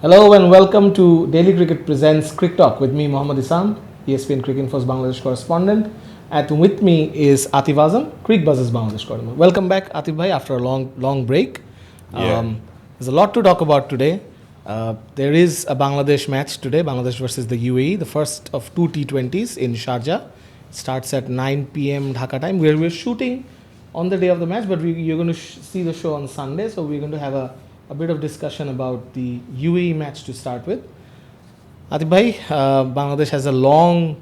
Hello and welcome to Daily Cricket presents CRICTALK with me, Mohammad Isam, ESPN Cricket Info's Bangladesh correspondent. And with me is Atif Azam, Crick Buzz's Bangladesh correspondent. Welcome back, Atif bhai, after a long break. There's a lot to talk about today. There is a Bangladesh match today, Bangladesh versus the UAE, the first of two T20s in Sharjah. Starts at 9 p.m. Dhaka time. We're shooting on the day of the match, but you're going to see the show on Sunday, so we're going to have a bit of discussion about the UAE match to start with. Atif bhai, Bangladesh has a long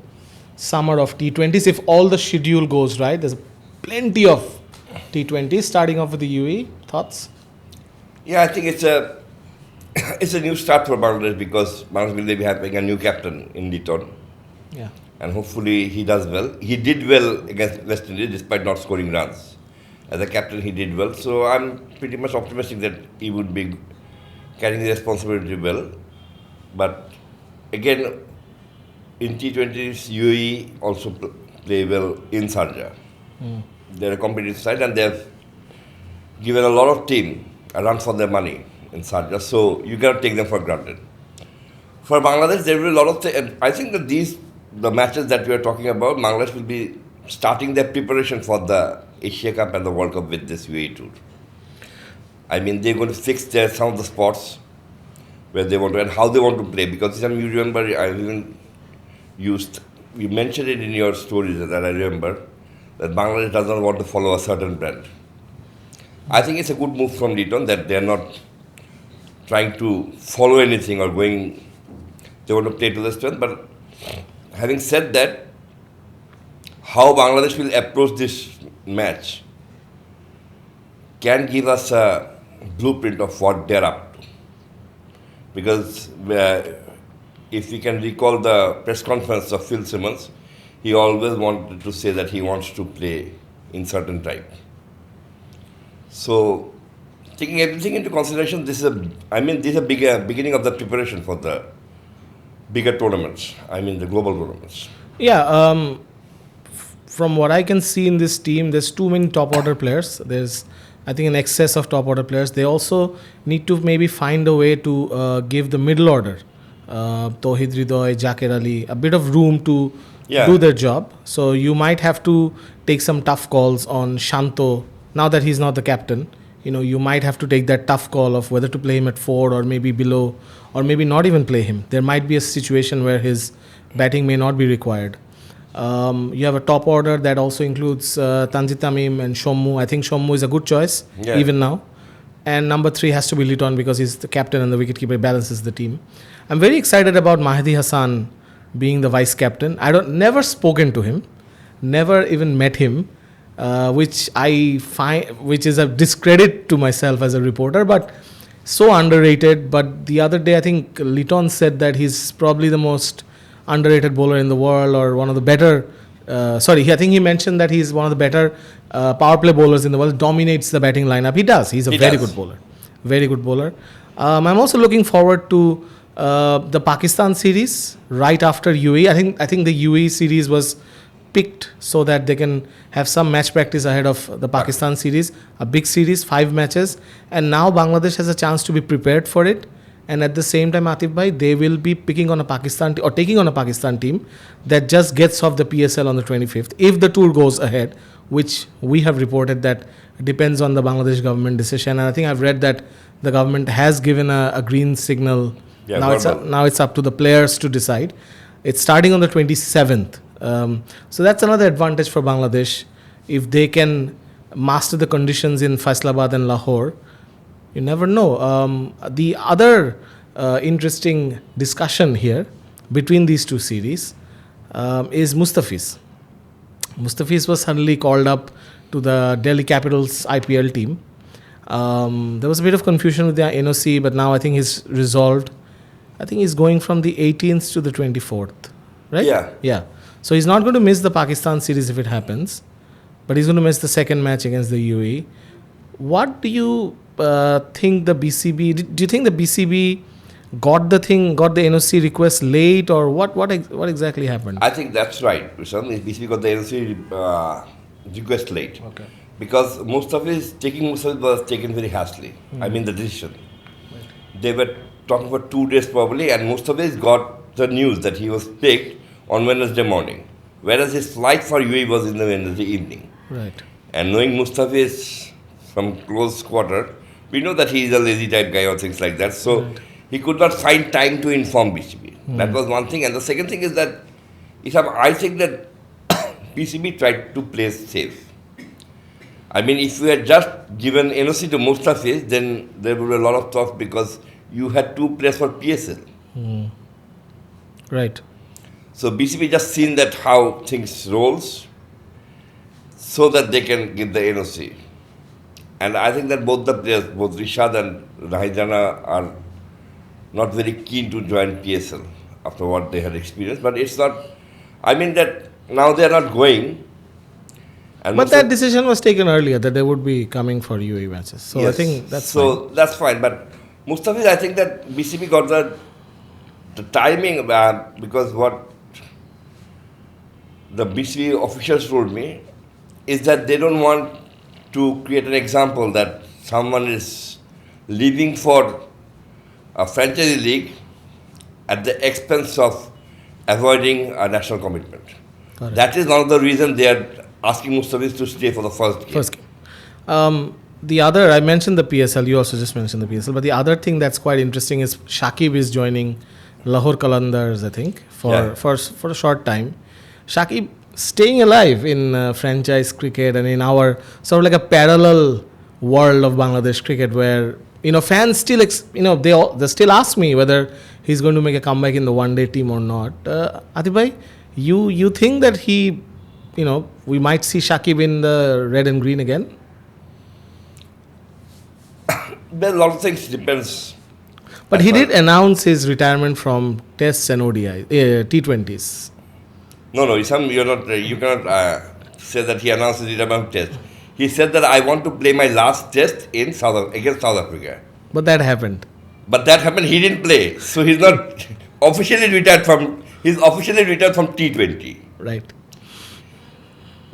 summer of T20s. If all the schedule goes right, there's plenty of T20s. Starting off with the UAE, thoughts? Yeah, I think it's a new start for Bangladesh because Bangladesh will be having a new captain in Litton. Yeah. And hopefully he does well. He did well against West Indies despite not scoring runs. As a captain, he did well. So I'm pretty much optimistic that he would be carrying the responsibility well. But again, in T20s, UAE also play well in Sharjah. They're a competitive side and they've given a lot of team a run for their money in Sharjah. So you cannot take them for granted. For Bangladesh, there will be a lot of things. And I think that the matches that we are talking about, Bangladesh will be starting their preparation for the Asia Cup and the World Cup with this UAE tour. I mean, they're going to fix some of the spots where they want to and how they want to play. Because you remember, you mentioned it in your stories that I remember, that Bangladesh doesn't want to follow a certain brand. I think it's a good move from Litton that they're not trying to follow anything or they want to play to the strength. But having said that, how Bangladesh will approach this match can give us a blueprint of what they're up to. Because if we can recall the press conference of Phil Simmons, he always wanted to say that he wants to play in certain time. So, taking everything into consideration, this is a beginning of the preparation for the bigger tournaments. The global tournaments. Yeah, from what I can see in this team, there's too many top order players. There's, I think, an excess of top order players. They also need to maybe find a way to give the middle order, Tauhid Hridoy, Zakir Ali, a bit of room to do their job. So you might have to take some tough calls on Shanto. Now that he's not the captain, you might have to take that tough call of whether to play him at 4 or maybe below, or maybe not even play him. There might be a situation where his batting may not be required. You have a top order that also includes Tanzit Tamim and Shommu. I think Shommu is a good choice, even now. And number 3 has to be Litton because he's the captain and the wicketkeeper, balances the team. I'm very excited about Mahdi Hassan being the vice captain. Never spoken to him, never even met him, which I find, which is a discredit to myself as a reporter, but so underrated. But the other day, I think Litton said that he's probably the most underrated bowler in the world, or one of the better. I think he mentioned that he's one of the better power play bowlers in the world. Dominates the batting lineup. He does. He's a very good bowler. Very good bowler. I'm also looking forward to the Pakistan series right after UAE. I think the UAE series was picked so that they can have some match practice ahead of the Pakistan series. A big series, 5 matches, and now Bangladesh has a chance to be prepared for it. And at the same time, Atif bhai, they will be picking on a Pakistan or taking on a Pakistan team that just gets off the PSL on the 25th. If the tour goes ahead, which we have reported that depends on the Bangladesh government decision. And I think I've read that the government has given a green signal. Yeah, now it's up to the players to decide. It's starting on the 27th. So that's another advantage for Bangladesh. If they can master the conditions in Faisalabad and Lahore, you never know. The other interesting discussion here between these two series is Mustafiz. Mustafiz was suddenly called up to the Delhi Capitals IPL team. There was a bit of confusion with the NOC, but now I think he's resolved. I think he's going from the 18th to the 24th, right? Yeah. So he's not going to miss the Pakistan series if it happens, but he's going to miss the second match against the UAE. What do you think the BCB? Do you think the BCB got the NOC request late, or what exactly happened? I think that's right. BCB got the NOC request late. Okay. Because Mustafiz was taken very hastily. The decision. They were talking for 2 days probably, and Mustafiz got the news that he was picked on Wednesday morning, whereas his flight for UAE was in the Wednesday evening. Right. And knowing Mustafiz from close quarter, we know that he is a lazy type guy or things like that. So he could not find time to inform BCB. That was one thing. And the second thing is that I think that BCB tried to play safe. I mean, if you had just given NOC to Mustafiz, then there would be a lot of talk because you had 2 players for PSL. Right. So BCB just seen that how things rolls so that they can give the NOC. And I think that both the players, both Rishad and Rahijana, are not very keen to join PSL after what they had experienced. But it's not, I mean that now they are not going. And But that decision was taken earlier that they would be coming for UAE matches. So yes, I think that's so fine. that's fine. But Mustafiz, I think that BCB got the timing because what the BCB officials told me is that they don't want to create an example that someone is leaving for a franchise league at the expense of avoiding a national commitment. Correct. That is one of the reasons they are asking Mustafiz to stay for the first game. First game. The other, I mentioned the PSL, you also just mentioned the PSL, but the other thing that's quite interesting is Shakib is joining Lahore Qalandars, I think, for a short time. Shakib staying alive in franchise cricket and in our sort of like a parallel world of Bangladesh cricket where, fans still, they still ask me whether he's going to make a comeback in the one-day team or not. Atif bhai, you think that we might see Shakib in the red and green again? There are a lot of things depends. But he did announce his retirement from tests and ODIs, T20s. No, you cannot say that he announced his retirement test. He said that I want to play my last test against South Africa. But that happened. He didn't play. So he's not officially retired from T20. Right.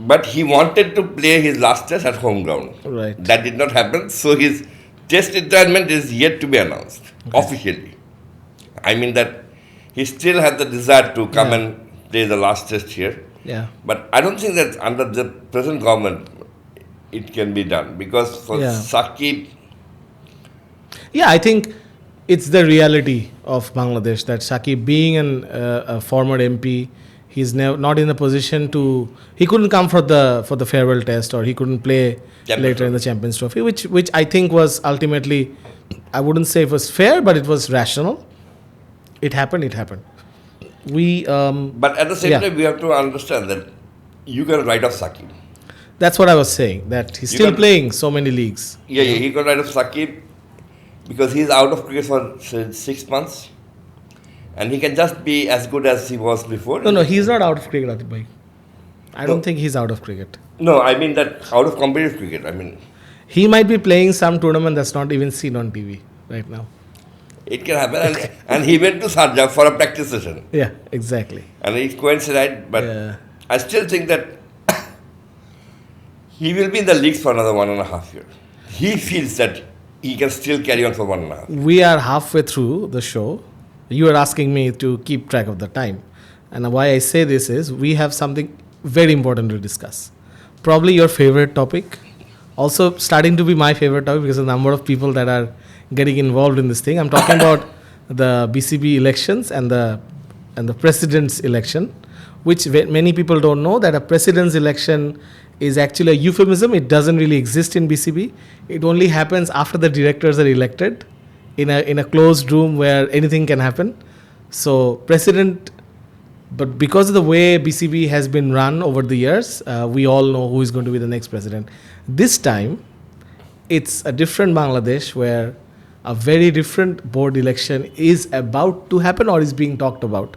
But he wanted to play his last test at home ground. Right. That did not happen. So his test retirement is yet to be announced officially. I mean that he still had the desire to come and play the last test here. Yeah. But I don't think that under the present government it can be done because for Shakib. Yeah, I think it's the reality of Bangladesh that Shakib being a former MP, he's not in a position to. He couldn't come for the farewell test or he couldn't play later in the Champions Trophy, which I think was ultimately, I wouldn't say it was fair, but it was rational. It happened. But at the same time, we have to understand that you can write off Shakib. That's what I was saying, that he's still playing so many leagues. Yeah, he can write off Shakib because he's out of cricket for 6 months and he can just be as good as he was before. No, he's not out of cricket, Atif bhai. I don't think he's out of cricket. No, I mean that out of competitive cricket, I mean. He might be playing some tournament that's not even seen on TV right now. It can happen. And he went to Sharjah for a practice session. Yeah, exactly. And it coincided, but I still think that he will be in the leagues for another 1.5 years. He feels that he can still carry on for 1.5 years. We are halfway through the show. You are asking me to keep track of the time. And why I say this is we have something very important to discuss. Probably your favorite topic. Also starting to be my favorite topic because of the number of people that are getting involved in this thing. I'm talking about the BCB elections and the president's election, which many people don't know that a president's election is actually a euphemism. It doesn't really exist in BCB. It only happens after the directors are elected in a closed room where anything can happen. So president, but because of the way BCB has been run over the years, we all know who is going to be the next president. This time, it's a different Bangladesh where a very different board election is about to happen or is being talked about.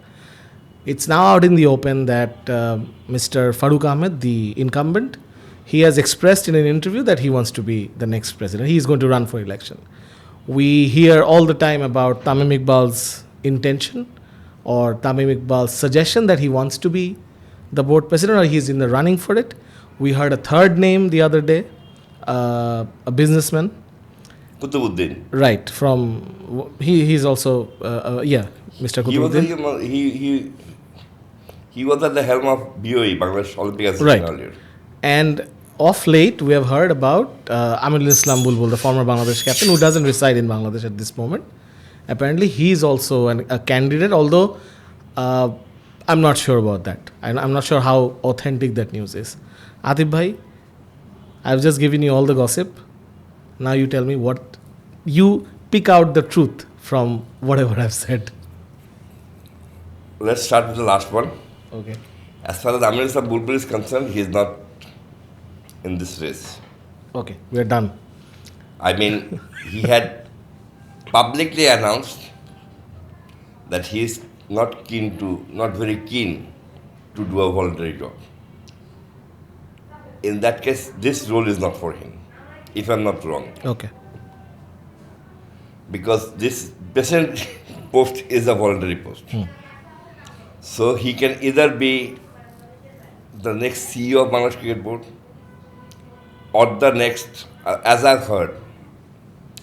It's now out in the open that Mr. Farooq Ahmed, the incumbent, he has expressed in an interview that he wants to be the next president. He is going to run for election. We hear all the time about Tamim Iqbal's intention or Tamim Iqbal's suggestion that he wants to be the board president or he's in the running for it. We heard a third name the other day, a businessman. Kutubuddin. Right, he's also, Mr. He was, Kutubuddin. he was at the helm of BOE, Bangladesh Olympic Association, Right. earlier. And of late, we have heard about Aminul Islam Bulbul, the former Bangladesh captain, who doesn't reside in Bangladesh at this moment. Apparently, he is also a candidate, although I'm not sure about that. I'm not sure how authentic that news is. Atif Bhai, I've just given you all the gossip. Now you tell me what you pick out the truth from whatever I've said. Let's start with the last one. Okay. As far as Aminul Islam Bulbul is concerned, he is not in this race. Okay, we're done. I mean, he had publicly announced that he is not very keen to do a voluntary job. In that case, this role is not for him, if I'm not wrong. Okay. Because this present post is a voluntary post. So he can either be the next CEO of Bangladesh Cricket Board or the next, as I've heard,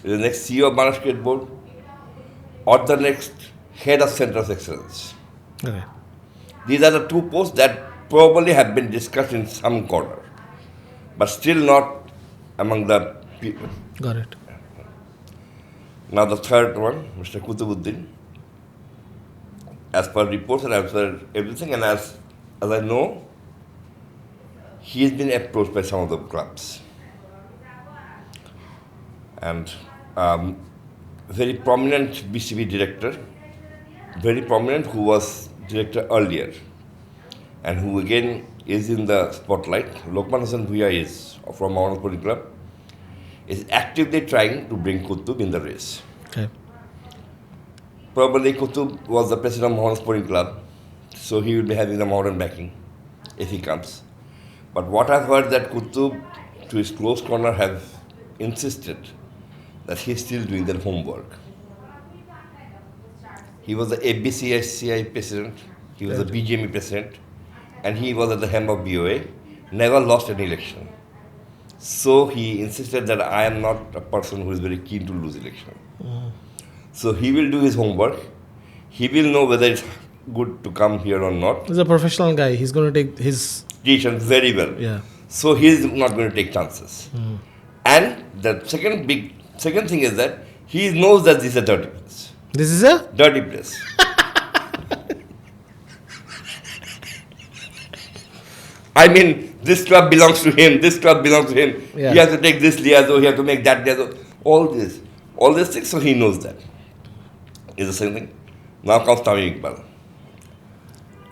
the next CEO of Bangladesh Cricket Board or the next head of Center of Excellence. Okay. These are the two posts that probably have been discussed in some corner, but still not among the people. Got it. Now the third one, Mr. Kutubuddin, as per reports and as per everything, and as I know, he has been approached by some of the clubs. And very prominent BCB director, very prominent, who was director earlier, and who again is in the spotlight, Lokman Hassan Bhuiya is from Mohammed Sporting Club, is actively trying to bring Kutub in the race. Okay. Probably Kutub was the president of Mohammed Sporting Club, so he will be having the modern backing if he comes. But what I've heard that Kutub, to his close corner, have insisted that he's still doing their homework. He was the ABCSCI president, he was the BGME president, and he was at the helm of BOA, never lost an election. So he insisted that I am not a person who is very keen to lose election. So he will do his homework. He will know whether it's good to come here or not. He's a professional guy. He's going to take his Decision very well. Yeah. So he is not going to take chances. And the second thing is that he knows that this is a dirty place. This is a Dirty place. I mean, this club belongs to him, this club belongs to him. Yeah. He has to take this liazo, he has to make that liazo. All these things, so he knows that. Is the same thing. Now comes Tamim Iqbal.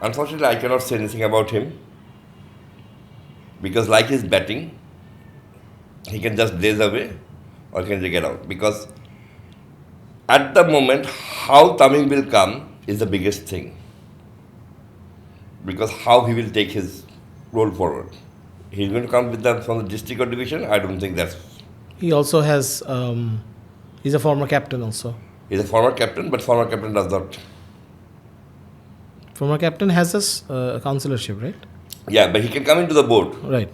Unfortunately, I cannot say anything about him because, like his batting, he can just blaze away or he can just get out. Because at the moment, how Tamim will come is the biggest thing. Because how he will take his role forward. He's going to come with them from the district or division. I don't think that's. He also has. He's a former captain also. He's a former captain, but former captain does not. Former captain has his councillorship, right? Yeah, but he can come into the board. Right.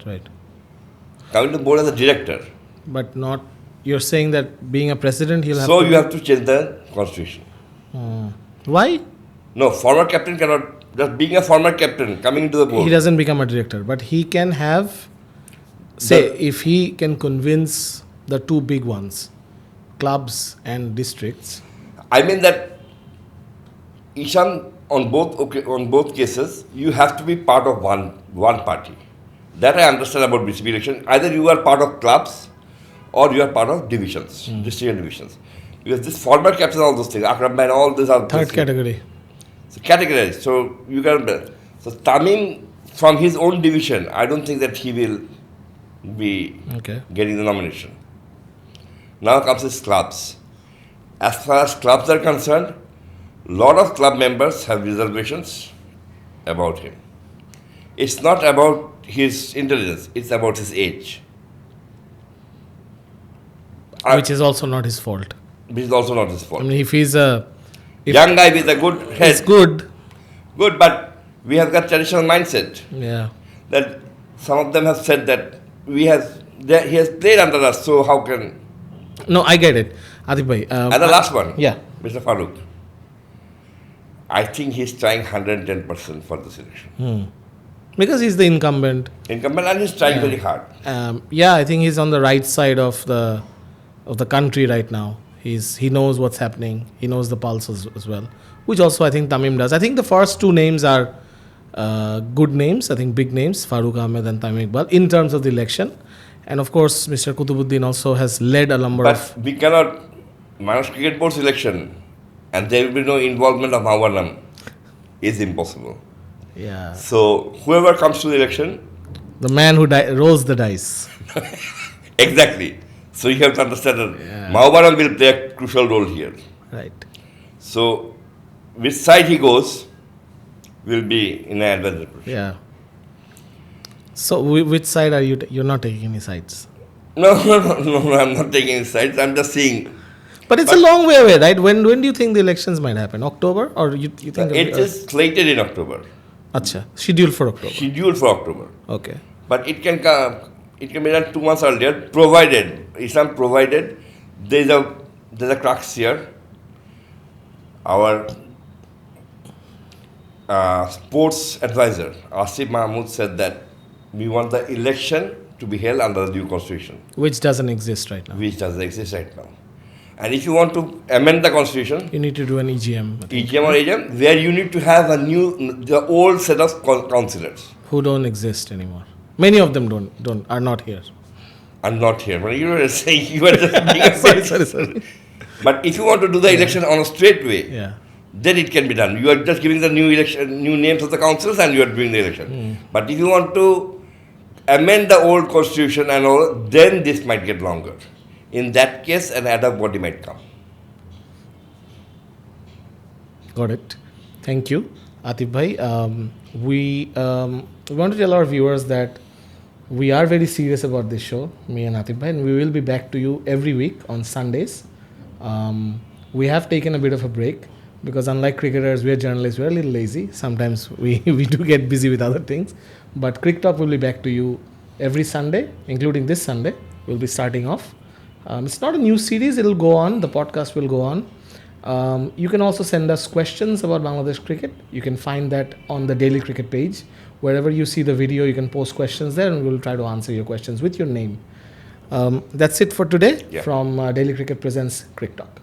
Come into the board as a director. But not. You're saying that being a president, he'll have. So you have to change the constitution. Why? No, former captain cannot. Just being a former captain coming into the board. He doesn't become a director, but he can have. Say, if he can convince the two big ones, clubs and districts. I mean that, Ishan, on both cases, you have to be part of one party. That I understand about BCB election. Either you are part of clubs or you are part of divisions, district and divisions. Because this former captain, all those things, Akram Man, all these are Third category. So categorized. So you can. So Tamim, from his own division, I don't think that he will be getting the nomination. Now comes his clubs. As far as clubs are concerned, lot of club members have reservations about him. It's not about his intelligence, it's about his age. Which is also not his fault. Which is also not his fault. I mean, if he's a... young guy with a good head. It's good. Good, but we have got traditional mindset. Yeah. That some of them have said that he has played under us, so how can No, I get it. Atif bhai. And the last one, Yeah. Mr. Farooq. I think he's trying 110% for this election. Because he's the incumbent. Incumbent, and he's trying very hard. Yeah, I think he's on the right side of the country right now. He knows what's happening. He knows the pulse as well, which also I think Tamim does. I think the first two names are good names. I think big names, Farooq Ahmed and Tamim Iqbal, in terms of the election. And of course, Mr. Kutubuddin also has led a number of. But we cannot manage cricket board's election, and there will be no involvement of Mawanam. Is impossible. Yeah. So whoever comes to the election, The man who rolls the dice. exactly. So you have to understand that Mahabaram will play a crucial role here. Right. So which side he goes will be in an advantage. Yeah. So which side are you? You're not taking any sides. No, I'm not taking any sides. I'm just seeing. But it's a long way away, right? When do you think the elections might happen? October, or you think It is slated in October. Acha, scheduled for October. Scheduled for October. Okay. But it can come. It can be done 2 months earlier, provided Islam provided there's a crux here. Our sports advisor Asif Mahmood said that we want the election to be held under the new constitution, Which doesn't exist right now. which doesn't exist right now. And if you want to amend the constitution, You need to do an EGM. EGM or AGM, where you need to have the old set of councillors. Who don't exist anymore. Many of them are not here. I'm not here. But you were saying you were just being a Sorry. But if you want to do the election on a straight way, Yeah. then it can be done. You are just giving the new names of the councillors, and you are doing the election. But if you want to amend the old constitution and all, then this might get longer. In that case, an ad hoc body might come. Got it. Thank you, Atif bhai. We want to tell our viewers that we are very serious about this show, me and Atif bhai, and we will be back to you every week on Sundays. We have taken a bit of a break because unlike cricketers, we are journalists, we are a little lazy. Sometimes we do get busy with other things. But CRICTALK will be back to you every Sunday, including this Sunday. We'll be starting off. It's not a new series, it'll go on, the podcast will go on. You can also send us questions about Bangladesh cricket. You can find that on the Daily Cricket page. Wherever you see the video, you can post questions there and we'll try to answer your questions with your name. That's it for today from Daily Cricket presents CRICTALK.